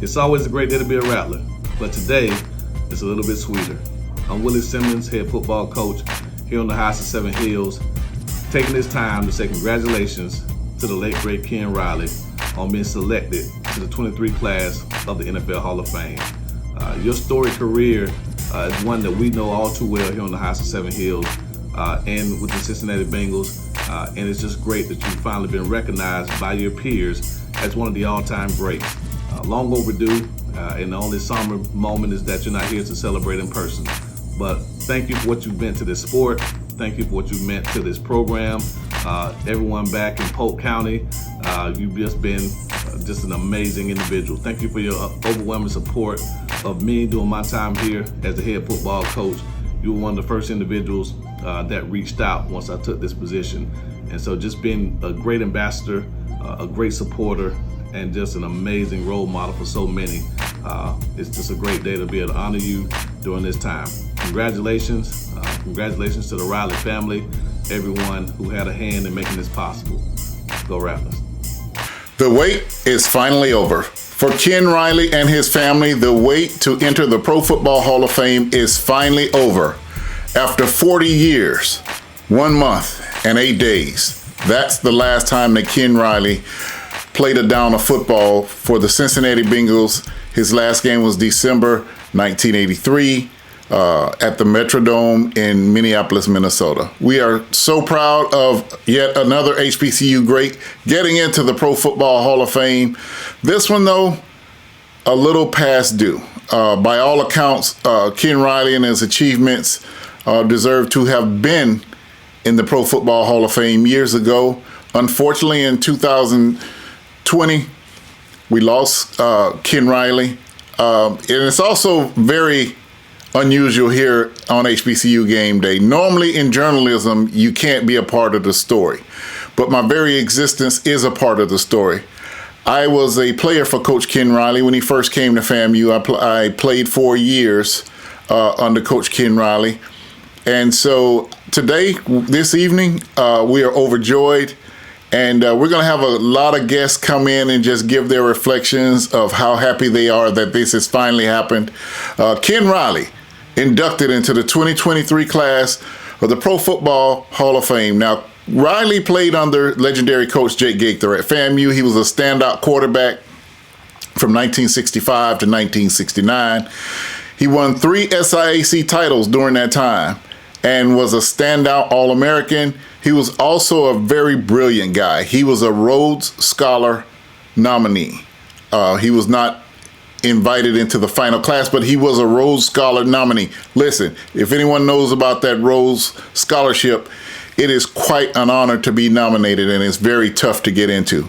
It's always a great day to be a Rattler, but today it's a little bit sweeter. I'm Willie Simmons, head football coach here on the Heights of Seven Hills, taking this time to say congratulations to the late great Ken Riley on being selected to the 23 class of the NFL Hall of Fame. Your storied career is one that we know all too well here on the Heights of Seven Hills and with the Cincinnati Bengals, and it's just great that you've finally been recognized by your peers as one of the all-time greats. Long overdue, and the only somber moment is that you're not here to celebrate in person. But thank you for what you've meant to this sport. Thank you for what you've meant to this program. Everyone back in Polk County, you've just been just an amazing individual. Thank you for your overwhelming support of me during my time here as the head football coach. You were one of the first individuals that reached out once I took this position. And so just being a great ambassador, a great supporter, and just an amazing role model for so many. It's just a great day to be able to honor you during this time. Congratulations. Congratulations to the Riley family, everyone who had a hand in making this possible. Go Rattlers. The wait is finally over. For Ken Riley and his family, the wait to enter the Pro Football Hall of Fame is finally over. After 40 years, 1 month, and 8 days, that's the last time that Ken Riley played a down of football for the Cincinnati Bengals. His last game was December 1983 at the Metrodome in Minneapolis, Minnesota. We are so proud of yet another HBCU great getting into the Pro Football Hall of Fame. This one, though, a little past due. By all accounts, Ken Riley and his achievements deserve to have been in the Pro Football Hall of Fame years ago. Unfortunately, in 2020, we lost Ken Riley. And it's also very unusual here on HBCU Game Day. Normally in journalism, you can't be a part of the story, but my very existence is a part of the story. I was a player for Coach Ken Riley when he first came to FAMU. I played 4 years under Coach Ken Riley. And so today, this evening, we are overjoyed. And we're going to have a lot of guests come in and just give their reflections of how happy they are that this has finally happened. Ken Riley, inducted into the 2023 class of the Pro Football Hall of Fame. Now, Riley played under legendary coach Jake Gaither at FAMU. He was a standout quarterback from 1965 to 1969. He won 3 SIAC titles during that time and was a standout All-American. He was also a very brilliant guy. He was a Rhodes Scholar nominee. He was not invited into the final class, but he was a Rhodes Scholar nominee. Listen, if anyone knows about that Rhodes Scholarship, it is quite an honor to be nominated, and it's very tough to get into.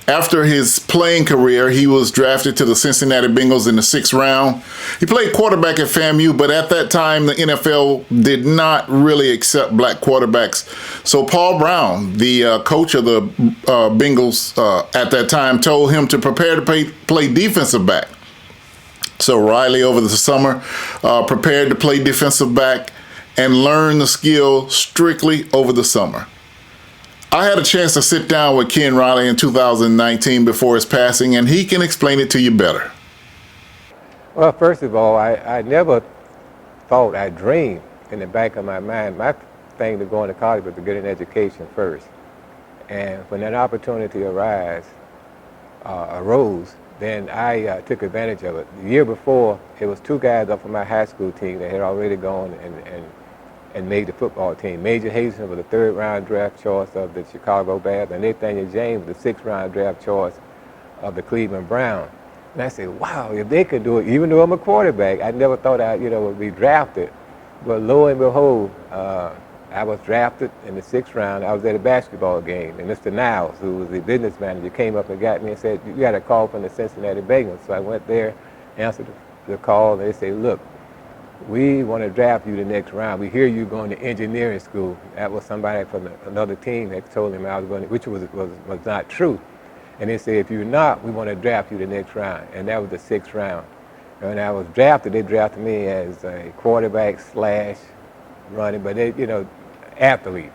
After his playing career, he was drafted to the Cincinnati Bengals in the 6th round. He played quarterback at FAMU, but at that time, the NFL did not really accept black quarterbacks. So Paul Brown, the coach of the Bengals at that time, told him to prepare to play defensive back. So Riley, over the summer, prepared to play defensive back and learn the skill strictly over the summer. I had a chance to sit down with Ken Riley in 2019 before his passing, and he can explain it to you better. Well, first of all, I never thought, I dreamed in the back of my mind, my thing to going to college was to get an education first. And when that opportunity arose, then I took advantage of it. The year before, it was 2 guys up from my high school team that had already gone and made the football team. Major Hazen was the 3rd round draft choice of the Chicago Bears, and Nathaniel James was the 6th round draft choice of the Cleveland Browns. And I said, wow, if they could do it, even though I'm a quarterback, I never thought I would be drafted. But lo and behold, I was drafted in the 6th round. I was at a basketball game, and Mr. Niles, who was the business manager, came up and got me and said, you got a call from the Cincinnati Bengals. So I went there, answered the call, and they said, look, we want to draft you the next round. We hear you going to engineering school. That was somebody from another team that told him I was going to, which was not true. And they said, if you're not, we want to draft you the next round. And that was the 6th round. And when I was drafted, they drafted me as a quarterback / running, but they, athlete.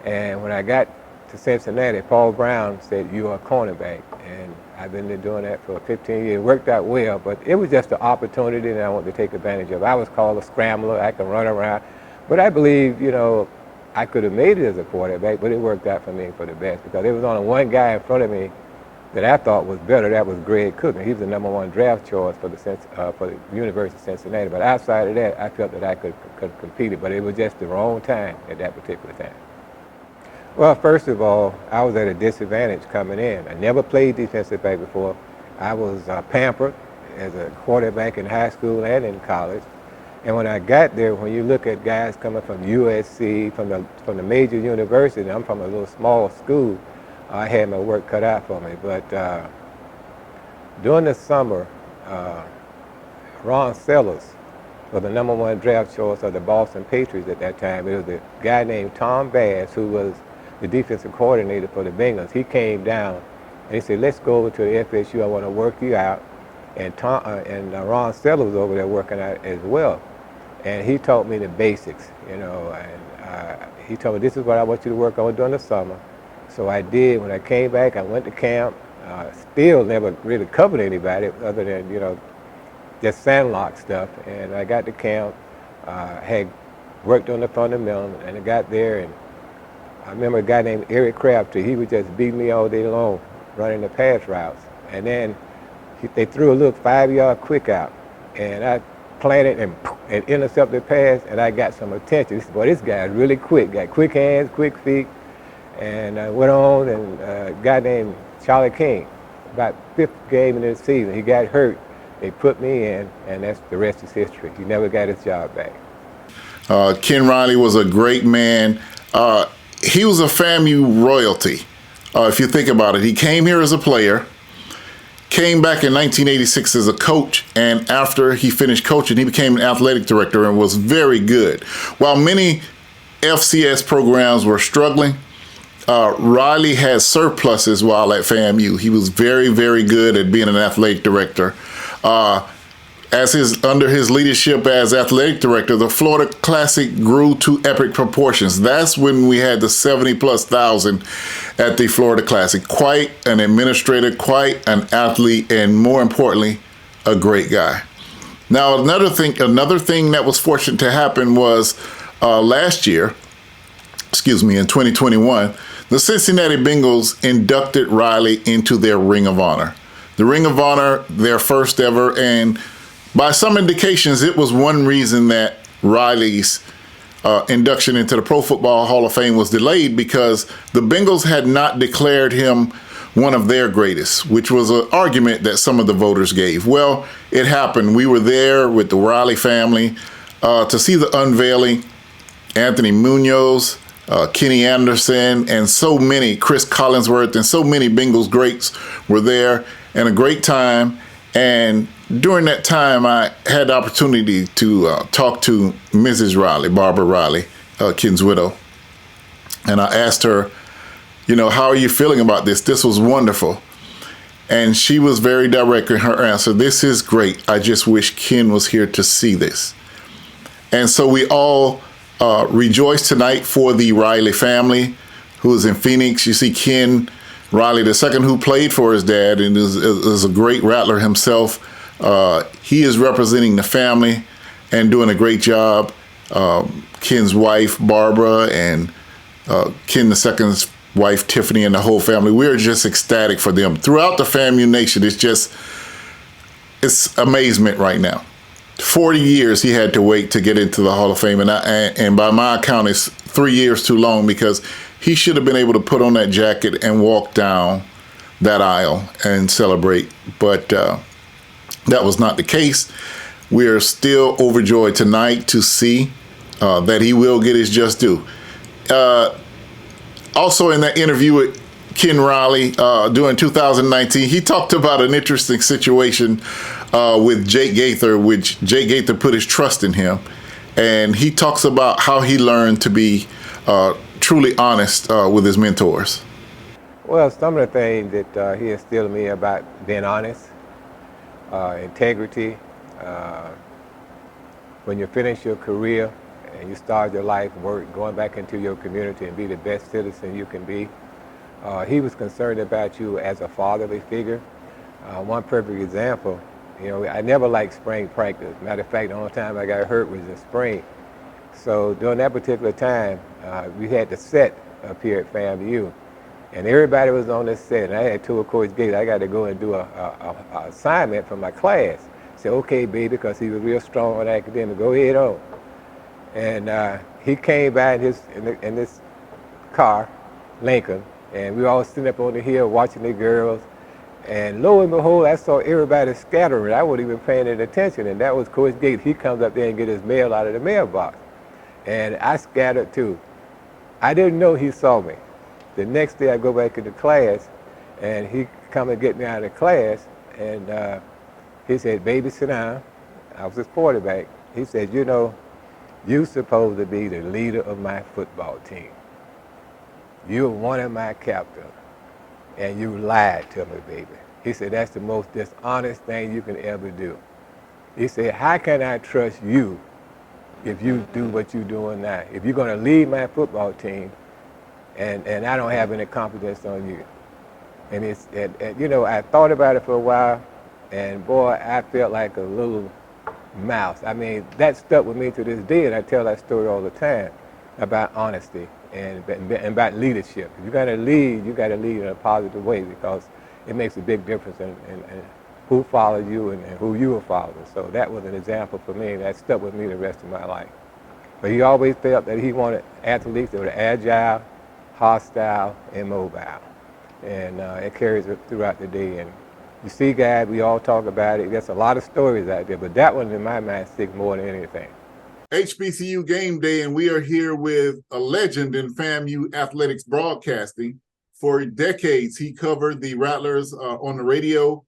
And when I got to Cincinnati, Paul Brown said, "You're a cornerback." And I've been doing that for 15 years. It worked out well, but it was just an opportunity that I wanted to take advantage of. I was called a scrambler. I could run around. But I believe, you know, I could have made it as a quarterback, but it worked out for me for the best because there was only one guy in front of me that I thought was better. That was Greg Cook, and he was the #1 draft choice for the University of Cincinnati. But outside of that, I felt that I could compete it, but it was just the wrong time at that particular time. Well, first of all, I was at a disadvantage coming in. I never played defensive back before. I was pampered as a quarterback in high school and in college. And when I got there, when you look at guys coming from USC, from the major university, I'm from a little small school, I had my work cut out for me. But during the summer, Ron Sellers was the #1 draft choice of the Boston Patriots at that time. It was a guy named Tom Bass, who was the defensive coordinator for the Bengals. He came down and he said, "Let's go over to the FSU. I want to work you out." And Ron Sellers was over there working out as well. And he taught me the basics, you know, and he told me, "This is what I want you to work on during the summer." So I did. When I came back, I went to camp. Still never really covered anybody other than, you know, just sandlot stuff. And I got to camp, had worked on the fundamentals, and I got there, and I remember a guy named Eric Crabtree. He would just beat me all day long running the pass routes. And then they threw a little 5-yard quick out, and I planted and intercepted the pass, and I got some attention. He said, "Boy, this guy's really quick. Got quick hands, quick feet." And I went on, and a guy named Charlie King, about 5th game in the season, he got hurt. They put me in, and that's the rest is history. He never got his job back. Ken Riley was a great man. He was a FAMU royalty, if you think about it. He came here as a player, came back in 1986 as a coach, and after he finished coaching, he became an athletic director and was very good. While many FCS programs were struggling, Riley had surpluses while at FAMU. He was very, very good at being an athletic director. Under his leadership as athletic director, the Florida Classic grew to epic proportions. That's when we had the 70+ thousand at the Florida Classic. Quite an administrator, quite an athlete, and more importantly, a great guy. Now, another thing that was fortunate to happen was last year, in 2021, the Cincinnati Bengals inducted Riley into their Ring of Honor. The Ring of Honor, their first ever, and by some indications, it was one reason that Riley's induction into the Pro Football Hall of Fame was delayed, because the Bengals had not declared him one of their greatest, which was an argument that some of the voters gave. Well, it happened. We were there with the Riley family to see the unveiling. Anthony Munoz, Kenny Anderson, and so many, Chris Collinsworth, and so many Bengals greats were there, and a great time. And during that time, I had the opportunity to talk to Mrs. Riley, Barbara Riley, Ken's widow. And I asked her, you know, "How are you feeling about this? This was wonderful." And she was very direct in her answer. "This is great. I just wish Ken was here to see this." And so we all rejoice tonight for the Riley family who is in Phoenix. You see Ken Riley II, who played for his dad and is a great rattler himself. He is representing the family and doing a great job. Ken's wife, Barbara, and Ken II's wife, Tiffany, and the whole family. We're just ecstatic for them. Throughout the FAMU nation, it's amazement right now. 40 years he had to wait to get into the Hall of Fame, and by my account, it's 3 years too long, because he should have been able to put on that jacket and walk down that aisle and celebrate, but that was not the case. We are still overjoyed tonight to see that he will get his just due. Also in that interview with Ken Riley during 2019, he talked about an interesting situation with Jake Gaither, which Jake Gaither put his trust in him. And he talks about how he learned to be truly honest with his mentors. Well, some of the things that he instilled in me about being honest, integrity, when you finish your career and you start your life work, going back into your community and be the best citizen you can be. He was concerned about you as a fatherly figure. One perfect example, I never liked spring practice. Matter of fact, the only time I got hurt was in spring. So during that particular time, we had the set up here at FAMU, and everybody was on this set. And I had told Coach Gates I got to go and do a assignment for my class. I said, okay, baby, because he was real strong on academic. Go ahead on. And he came by in this car, Lincoln, and we were all sitting up on the hill watching the girls. And lo and behold, I saw everybody scattering. I wasn't even paying any attention, and that was Coach Gates. He comes up there and get his mail out of the mailbox. And I scattered too. I didn't know he saw me. The next day I go back into class, and he come and get me out of class, and he said, baby, sit down. I was his quarterback. He said, you're supposed to be the leader of my football team. You're one of my captains, and you lied to me, baby. He said, that's the most dishonest thing you can ever do. He said, how can I trust you if you do what you're doing now? If you're going to lead my football team, and I don't have any confidence on you. And I thought about it for a while, and boy, I felt like a little mouse. I mean, that stuck with me to this day, and I tell that story all the time about honesty and about leadership. If you're going to lead, you got to lead in a positive way, because it makes a big difference in who follows you and who you are following. So that was an example for me, and that stuck with me the rest of my life. But he always felt that he wanted athletes that were agile, hostile, and mobile. And it carries it throughout the day. And you see, guys, we all talk about it. There's a lot of stories out there, but that one in my mind sticks more than anything. HBCU Game Day, and we are here with a legend in FAMU athletics broadcasting. For decades, he covered the Rattlers on the radio.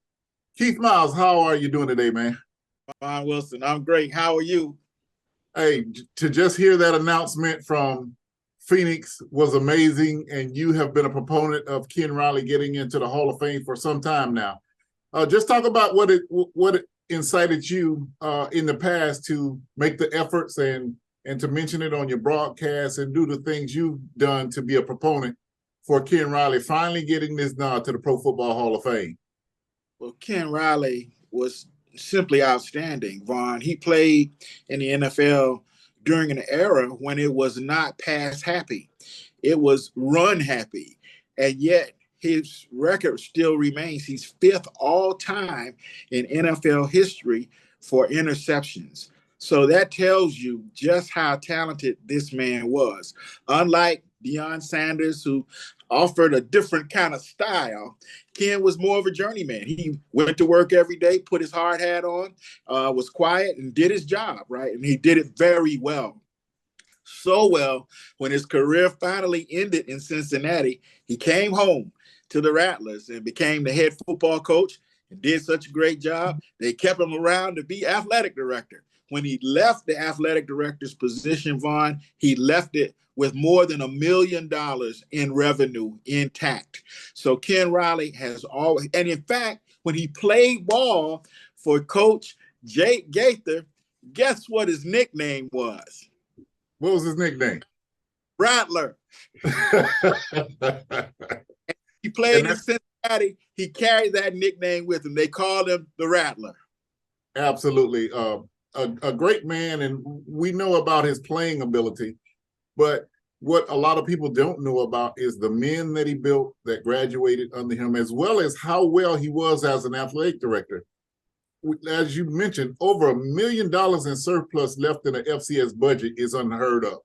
Keith Miles, how are you doing today, man? Vaughn Wilson, I'm great. How are you? Hey, to just hear that announcement from Phoenix was amazing, and you have been a proponent of Ken Riley getting into the Hall of Fame for some time now. Just talk about what it incited you in the past to make the efforts and to mention it on your broadcast and do the things you've done to be a proponent for Ken Riley finally getting this nod to the Pro Football Hall of Fame. Well, Ken Riley was simply outstanding, Vaughn. He played in the NFL during an era when it was not pass happy. It was run happy. And yet his record still remains. He's fifth all time in NFL history for interceptions. So that tells you just how talented this man was. Unlike Deion Sanders, who offered a different kind of style, Ken was more of a journeyman. He went to work every day, put his hard hat on, was quiet, and did his job, right? And he did it very well. So well, when his career finally ended in Cincinnati, he came home to the Rattlers and became the head football coach and did such a great job. They kept him around to be athletic director. When he left the athletic director's position, Vaughn, he left it with more than $1 million in revenue intact. So Ken Riley has always, and in fact, when he played ball for Coach Jake Gaither, guess what his nickname was? What was his nickname? Rattler. He played in Cincinnati. He carried that nickname with him. They called him the Rattler. Absolutely. A great man, and we know about his playing ability. But what a lot of people don't know about is the men that he built that graduated under him, as well as how well he was as an athletic director. As you mentioned, over $1 million in surplus left in the FCS budget is unheard of.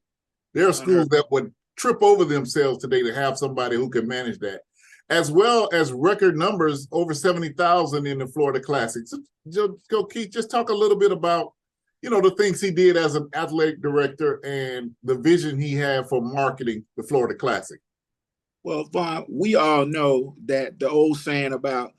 There are schools that would trip over themselves today to have somebody who can manage that, as well as record numbers, over 70,000 in the Florida Classic. So, Keith, just talk a little bit about the things he did as an athletic director and the vision he had for marketing the Florida Classic. Well, Vaughn, we all know that the old saying about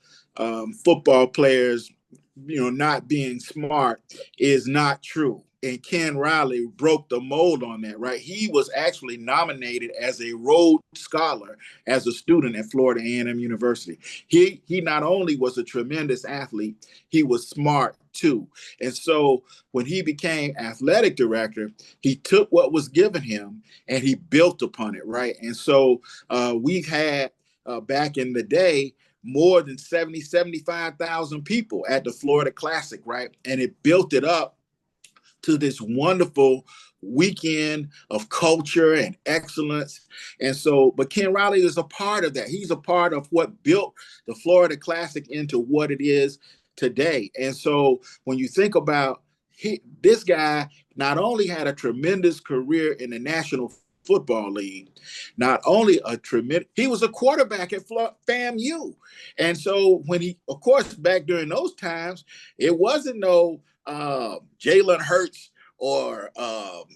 football players, not being smart is not true. And Ken Riley broke the mold on that, right? He was actually nominated as a Rhodes Scholar as a student at Florida A&M University. He not only was a tremendous athlete, he was smart too. And so when he became athletic director, he took what was given him and he built upon it, right? And so we've had back in the day, more than 75,000 people at the Florida Classic, right? And it built it up to this wonderful weekend of culture and excellence. And so, but Ken Riley is a part of that. He's a part of what built the Florida Classic into what it is today. And so when you think about this guy not only had a tremendous career in the National Football League, not only he was a quarterback at FAMU. And so when he, of course, back during those times, it wasn't no Jalen Hurts or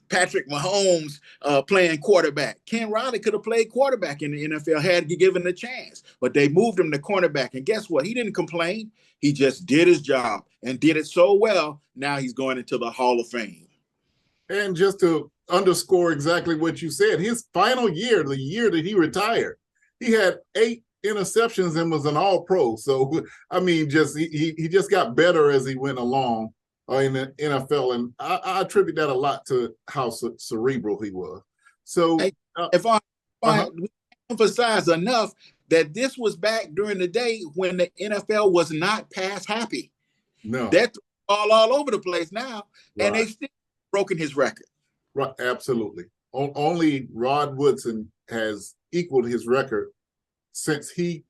Patrick Mahomes playing quarterback. Ken Riley could have played quarterback in the NFL had he given a chance, but they moved him to cornerback. And guess what? He didn't complain. He just did his job and did it so well. Now he's going into the Hall of Fame. And just to underscore exactly what you said, his final year, the year that he retired, he had 8 interceptions and was an all-pro. So, I mean, he just got better as he went along in the NFL. And I attribute that a lot to how cerebral he was. So if I emphasize enough that this was back during the day when the NFL was not pass happy. No. That's all over the place now. Right. And they still broken his record. Right, absolutely. Only Rod Woodson has equaled his record since he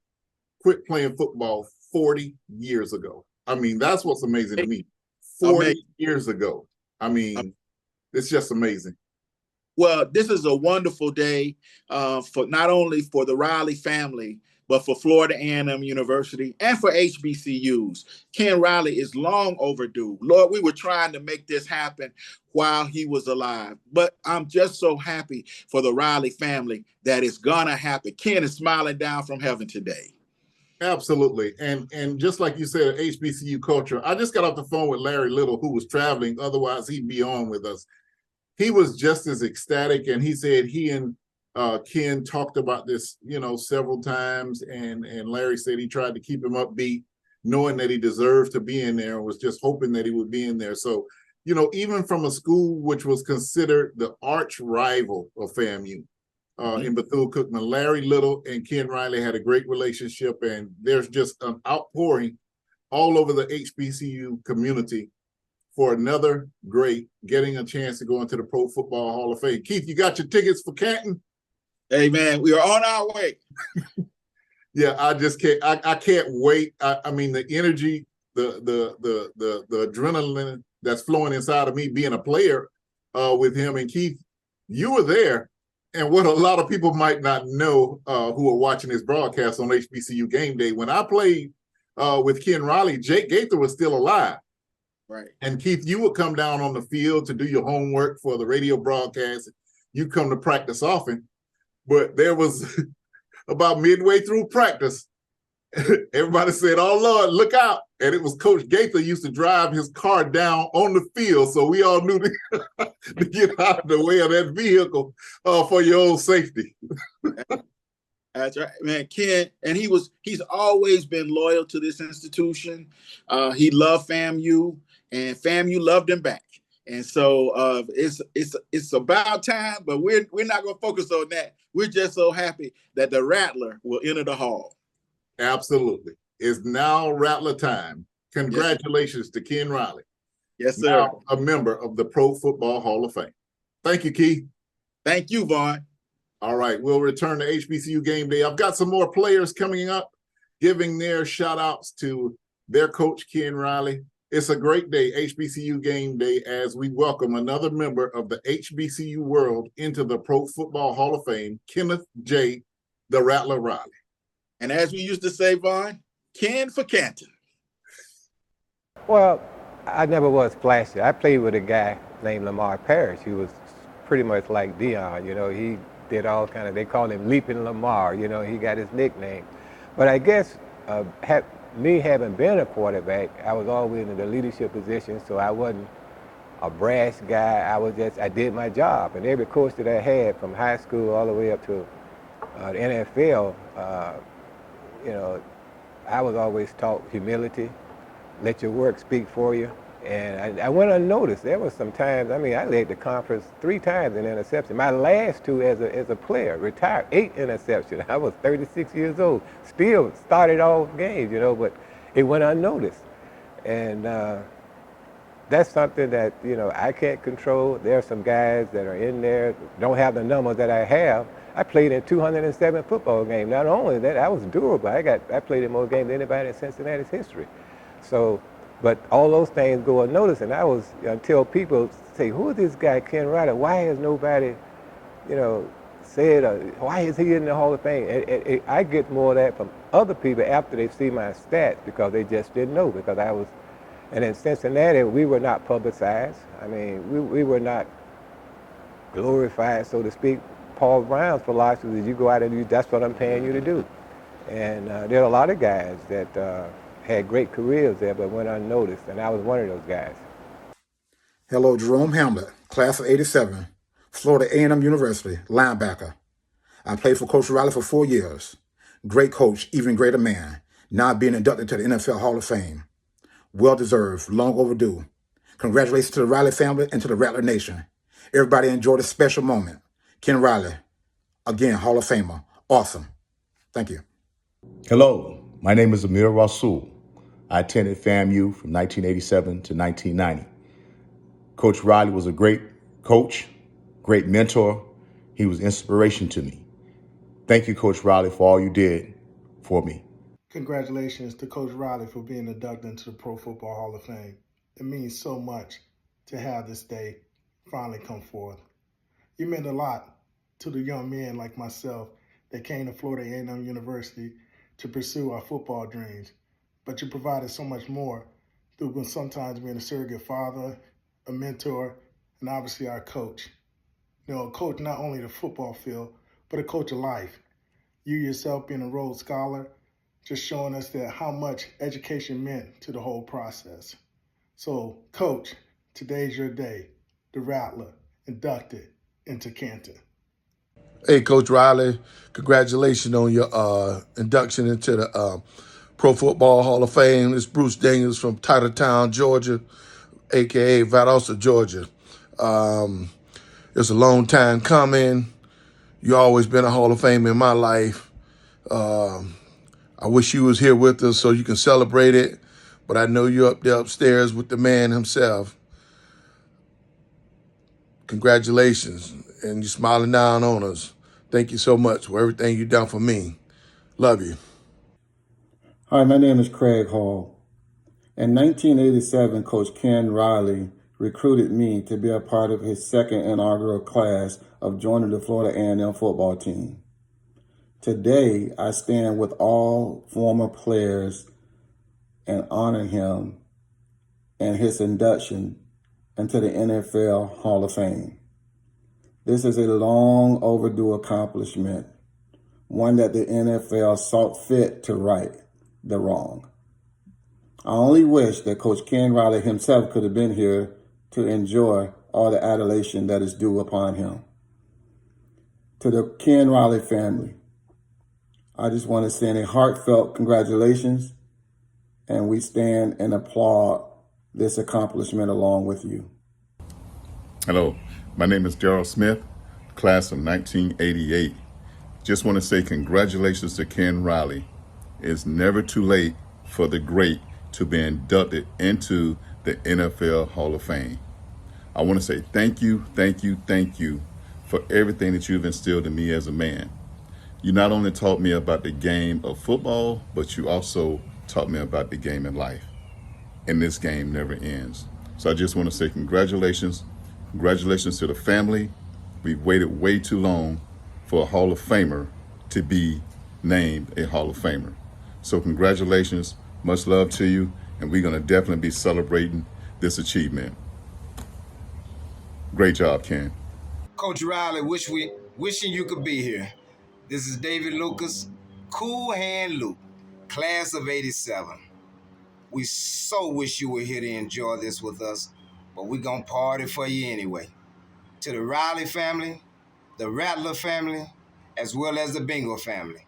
quit playing football 40 years ago. I mean, that's what's amazing to me. 40 years ago. I mean, it's just amazing. Well, this is a wonderful day for not only for the Riley family, but for Florida A&M University and for HBCUs. Ken Riley is long overdue. Lord, we were trying to make this happen while he was alive, but I'm just so happy for the Riley family that it's gonna happen. Ken is smiling down from heaven today. Absolutely. And just like you said, HBCU culture, I just got off the phone with Larry Little, who was traveling. Otherwise, he'd be on with us. He was just as ecstatic, and he said he and Ken talked about this, several times, and Larry said he tried to keep him upbeat, knowing that he deserved to be in there and was just hoping that he would be in there. So, even from a school which was considered the arch rival of FAMU in Bethune-Cookman, Larry Little and Ken Riley had a great relationship, and there's just an outpouring all over the HBCU community for another great getting a chance to go into the Pro Football Hall of Fame. Keith, you got your tickets for Canton? Hey man, we are on our way. Yeah, I just can't. I can't wait. I mean, the energy, the adrenaline that's flowing inside of me being a player with him. And Keith, you were there, and what a lot of people might not know who are watching this broadcast on HBCUGameday, when I played with Ken Riley, Jake Gaither was still alive. Right. And Keith, you would come down on the field to do your homework for the radio broadcast. You come to practice often. But there was about midway through practice, everybody said, "Oh Lord, look out!" And it was Coach Gaither used to drive his car down on the field, so we all knew to get out of the way of that vehicle for your own safety. That's right, man. Ken, and he's always been loyal to this institution. He loved FAMU, and FAMU loved him back. And so it's about time, but we're not going to focus on that. We're just so happy that the Rattler will enter the Hall. Absolutely. It's now Rattler time. Congratulations to Ken Riley. Yes, sir. Now a member of the Pro Football Hall of Fame. Thank you, Keith. Thank you, Vaughn. All right, we'll return to HBCUGameday. I've got some more players coming up, giving their shout-outs to their coach, Ken Riley. It's a great day, HBCUGameday, as we welcome another member of the HBCU world into the Pro Football Hall of Fame, Kenneth J. the Rattler Riley. And as we used to say, Vaughn, Ken for Canton. Well, I never was flashy. I played with a guy named Lamar Parrish, who was pretty much like Dion. He did all kind of, they called him Leaping Lamar. He got his nickname. But I guess me having been a quarterback, I was always in the leadership position, so I wasn't a brash guy. I did my job. And every coach that I had from high school all the way up to the NFL, I was always taught humility, let your work speak for you, And I went unnoticed. There was some times, I mean, I led the conference 3 times in interception. My last 2 as a player, retired, 8 interceptions. I was 36 years old. Still started off games, you know, but it went unnoticed. And that's something that, you know, I can't control. There are some guys that are in there, don't have the numbers that I have. I played in 207 football games. Not only that, I was durable. I played in more games than anybody in Cincinnati's history. So, but all those things go unnoticed. And I was, until people say, who is this guy, Ken Riley? Why has nobody, you know, said, why is he in the Hall of Fame? I get more of that from other people after they see my stats because they just didn't know, because I was. And in Cincinnati, we were not publicized. I mean, we were not glorified, so to speak. Paul Brown's philosophy is you go out and do, that's what I'm paying you to do. And there are a lot of guys that had great careers there but went unnoticed, and I was one of those guys. Hello, Jerome Hamlet, class of 87, Florida A&M University, linebacker. I played for Coach Riley for 4 years. Great coach, even greater man, now being inducted to the NFL Hall of Fame. Well-deserved, long overdue. Congratulations to the Riley family and to the Rattler Nation. Everybody enjoyed a special moment. Ken Riley, again, Hall of Famer. Awesome. Thank you. Hello, my name is Amir Rasul. I attended FAMU from 1987 to 1990. Coach Riley was a great coach, great mentor. He was inspiration to me. Thank you, Coach Riley, for all you did for me. Congratulations to Coach Riley for being inducted into the Pro Football Hall of Fame. It means so much to have this day finally come forth. You meant a lot to the young men like myself that came to Florida A&M University to pursue our football dreams, but you provided so much more through sometimes being a surrogate father, a mentor, and obviously our coach. You know, a coach not only the football field, but a coach of life. You yourself being a Rhodes Scholar, just showing us that how much education meant to the whole process. So, Coach, today's your day. The Rattler, inducted into Canton. Hey, Coach Riley, congratulations on your induction into the Pro Football Hall of Fame. This is Bruce Daniels from Titletown, Georgia, a.k.a. Valdosta, Georgia. It's a long time coming. You've always been a Hall of Fame in my life. I wish you was here with us so you can celebrate it, but I know you're up there upstairs with the man himself. Congratulations, and you're smiling down on us. Thank you so much for everything you've done for me. Love you. Hi, my name is Craig Hall. In 1987, Coach Ken Riley recruited me to be a part of his second inaugural class of joining the Florida A&M football team. Today, I stand with all former players and honor him and his induction into the NFL Hall of Fame. This is a long overdue accomplishment, one that the NFL saw fit to right the wrong. I only wish that Coach Ken Riley himself could have been here to enjoy all the adulation that is due upon him. To the Ken Riley family, I just want to send a heartfelt congratulations, and we stand and applaud this accomplishment along with you. Hello, my name is Gerald Smith, class of 1988. Just want to say congratulations to Ken Riley. It's never too late for the great to be inducted into the NFL Hall of Fame. I want to say thank you for everything that you've instilled in me as a man. You not only taught me about the game of football, but you also taught me about the game of life. And this game never ends. So I just want to say congratulations. Congratulations to the family. We've waited way too long for a Hall of Famer to be named a Hall of Famer. So congratulations, much love to you, and we're going to definitely be celebrating this achievement. Great job, Ken. Coach Riley, wishing you could be here. This is David Lucas, Cool Hand Luke, class of 87. We so wish you were here to enjoy this with us, but we're going to party for you anyway. To the Riley family, the Rattler family, as well as the Bingo family,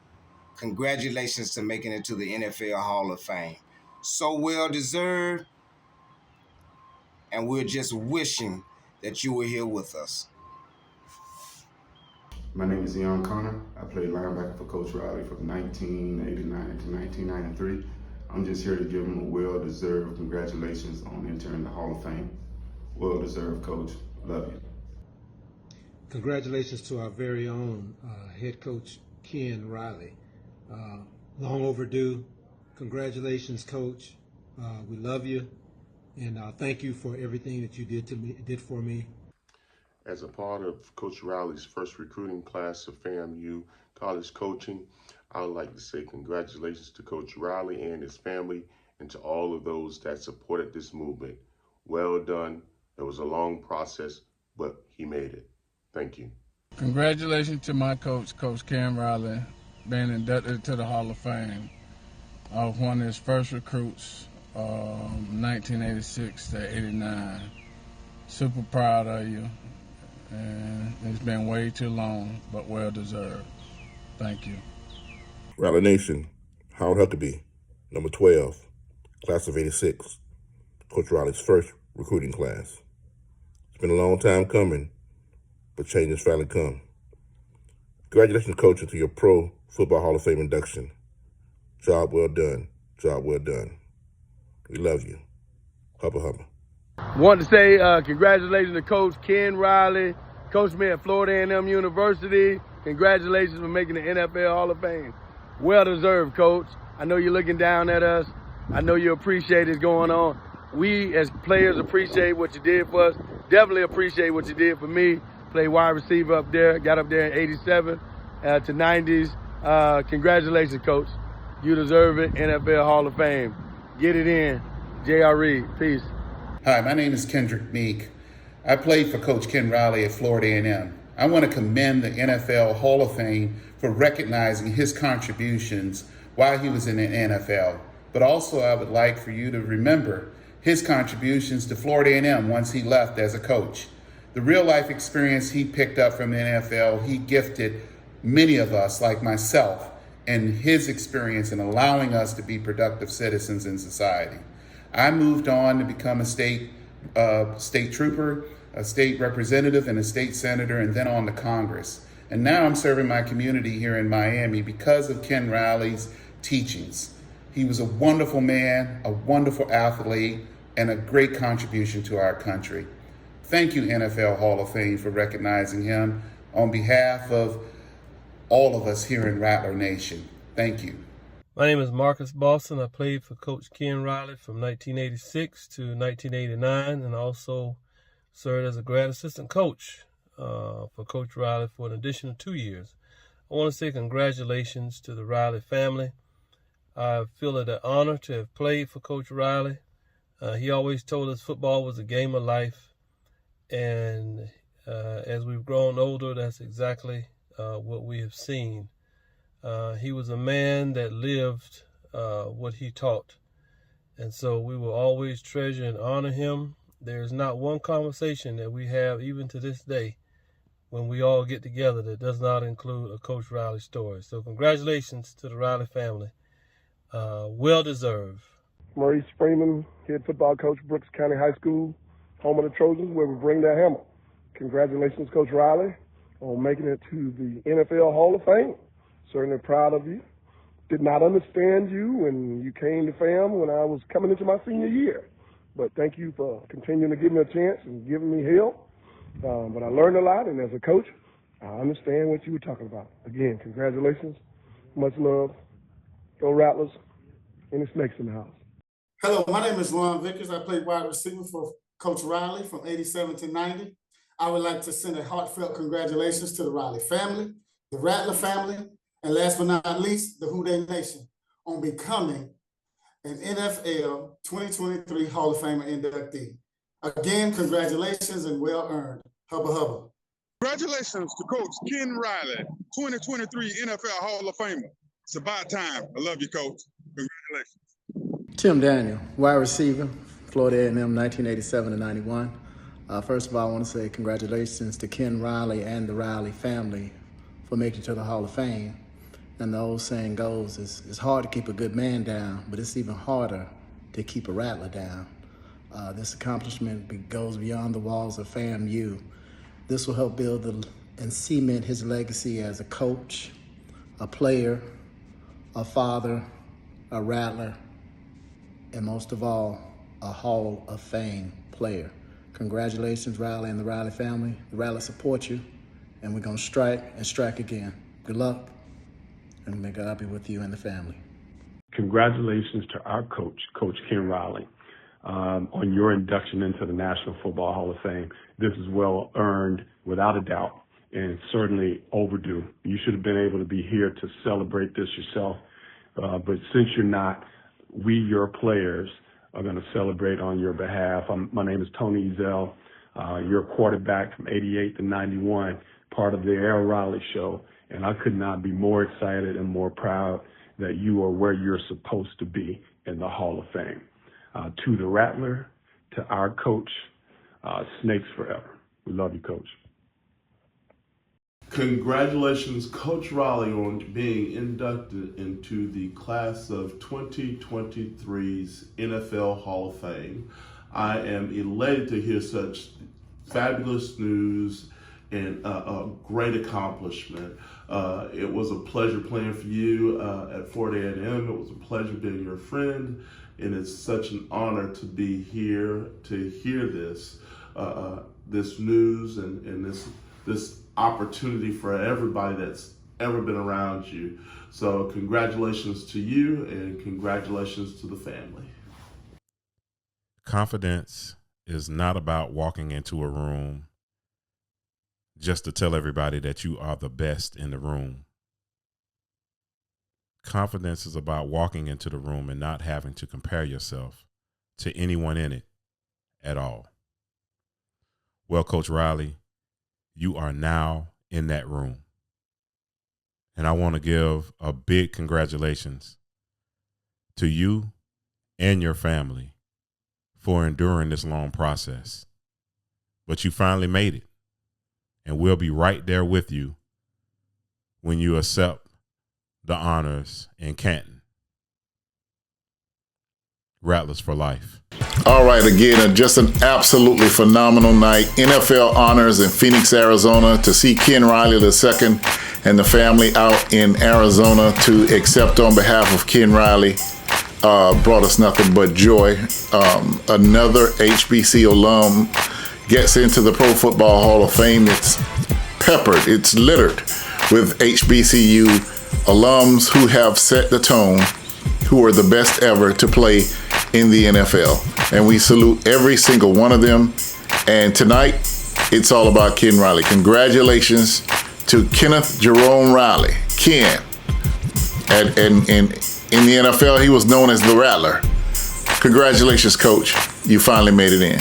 congratulations to making it to the NFL Hall of Fame. So well deserved. and we're just wishing that you were here with us. My name is Ian Connor. I played linebacker for Coach Riley from 1989 to 1993. I'm just here to give him a well-deserved congratulations on entering the Hall of Fame. Well-deserved, Coach. Love you. Congratulations to our very own head coach, Ken Riley. Long overdue. Congratulations, Coach. We love you, and thank you for everything that you did for me. As a part of Coach Riley's first recruiting class of FAMU college coaching, I would like to say congratulations to Coach Riley and his family and to all of those that supported this movement. Well done. It was a long process, but he made it. Thank you. Congratulations to my coach, Coach Ken Riley, being inducted to the Hall of Fame. I was one of his first recruits, 1986 to 89. Super proud of you. And it's been way too long, but well deserved. Thank you. Riley Nation, Howard Huckabee, number 12, class of 86, Coach Riley's first recruiting class. It's been a long time coming, but change has finally come. Congratulations, Coach, to your Pro Football Hall of Fame induction. Job well done. Job well done. We love you. Hubba hubba. Want to say congratulations to Coach Ken Riley, coached me at Florida A&M University. Congratulations for making the NFL Hall of Fame. Well deserved, Coach. I know you're looking down at us. I know you appreciate what's going on. We as players appreciate what you did for us. Definitely appreciate what you did for me. Played wide receiver up there, got up there in 87 to 90s. Congratulations, Coach. You deserve it, NFL Hall of Fame. Get it in. JRE, peace. Hi, my name is Kendrick Meek. I played for Coach Ken Riley at Florida A&M. I want to commend the NFL Hall of Fame for recognizing his contributions while he was in the NFL. But also I would like for you to remember his contributions to Florida A&M once he left as a coach. The real life experience he picked up from the NFL, he gifted many of us like myself and his experience in allowing us to be productive citizens in society. I moved on to become a state trooper, a state representative, and a state senator, and then on to Congress. And now I'm serving my community here in Miami because of Ken Riley's teachings. He was a wonderful man, a wonderful athlete, and a great contribution to our country. Thank you, NFL Hall of Fame, for recognizing him on behalf of all of us here in Rattler Nation. Thank you. My name is Marcus Boston. I played for Coach Ken Riley from 1986 to 1989 and also served as a grad assistant coach for Coach Riley for an additional 2 years. I want to say congratulations to the Riley family. I feel it an honor to have played for Coach Riley. He always told us football was a game of life. And as we've grown older, that's exactly what we have seen. He was a man that lived what he taught. And so we will always treasure and honor him. There's not one conversation that we have, even to this day, when we all get together that does not include a Coach Riley story. So congratulations to the Riley family. Well deserved. MAURICE FREEMAN, head football coach, Brooks County High School, home of the Trojans, where we bring that hammer. Congratulations, Coach Riley, on making it to the NFL Hall of Fame. Certainly proud of you. Did not understand you when you came to FAM when I was coming into my senior year. But thank you for continuing to give me a chance and giving me help. But I learned a lot, and as a coach, I understand what you were talking about. Again, congratulations. Much love. Go Rattlers. Any snakes in the house. Hello, my name is Ron Vickers. I played wide receiver for Coach Riley from 87 to 90. I would like to send a heartfelt congratulations to the Riley family, the Rattler family, and last but not least, the HIGHTOWER Nation on becoming an NFL 2023 Hall of Fame inductee. Again, congratulations and well earned. Hubba hubba. Congratulations to Coach Ken Riley, 2023 NFL Hall of Famer. It's about time. I love you, Coach. Congratulations. Tim Daniel, wide receiver, Florida A&M, 1987 to 91. First of all, I want to say congratulations to Ken Riley and the Riley family for making it to the Hall of Fame. And the old saying goes, it's hard to keep a good man down, but it's even harder to keep a Rattler down. This accomplishment goes beyond the walls of FAMU. This will help build and cement his legacy as a coach, a player, a father, a Rattler, and most of all, a Hall of Fame player. Congratulations, Riley and the Riley family. The Riley support you, and we're gonna strike and strike again. Good luck, and may God be with you and the family. Congratulations to our coach, Coach Ken Riley, on your induction into the National Football Hall of Fame. This is well earned, without a doubt, and certainly overdue. You should have been able to be here to celebrate this yourself, but since you're not, we, your players, are going to celebrate on your behalf. My name is Tony Ezell, your quarterback from 88 to 91, part of the Al Riley Show, and I could not be more excited and more proud that you are where you're supposed to be in the Hall of Fame. To the Rattler, to our coach, Snakes forever. We love you, Coach. Congratulations, Coach Riley, on being inducted into the class of 2023's NFL Hall of Fame. I am elated to hear such fabulous news and a great accomplishment. It was a pleasure playing for you at Florida A&M. It was a pleasure being your friend, and it's such an honor to be here to hear this news and this opportunity for everybody that's ever been around you. So congratulations to you and congratulations to the family. Confidence is not about walking into a room just to tell everybody that you are the best in the room. Confidence is about walking into the room and not having to compare yourself to anyone in it at all. Well, Coach Riley, you are now in that room. And I want to give a big congratulations to you and your family for enduring this long process. But you finally made it. And we'll be right there with you when you accept the honors in Canton. Rattlers for life. All right, again, just an absolutely phenomenal night. NFL honors in Phoenix, Arizona, to see Ken Riley II and the family out in Arizona to accept on behalf of Ken Riley brought us nothing but joy. Another HBCU alum gets into the Pro Football Hall of Fame. It's peppered, it's littered with HBCU alums who have set the tone, who are the best ever to play in the NFL. And we salute every single one of them. And tonight, it's all about Ken Riley. Congratulations to Kenneth Jerome Riley. Ken. And in the NFL, he was known as the Rattler. Congratulations, Coach. You finally made it in.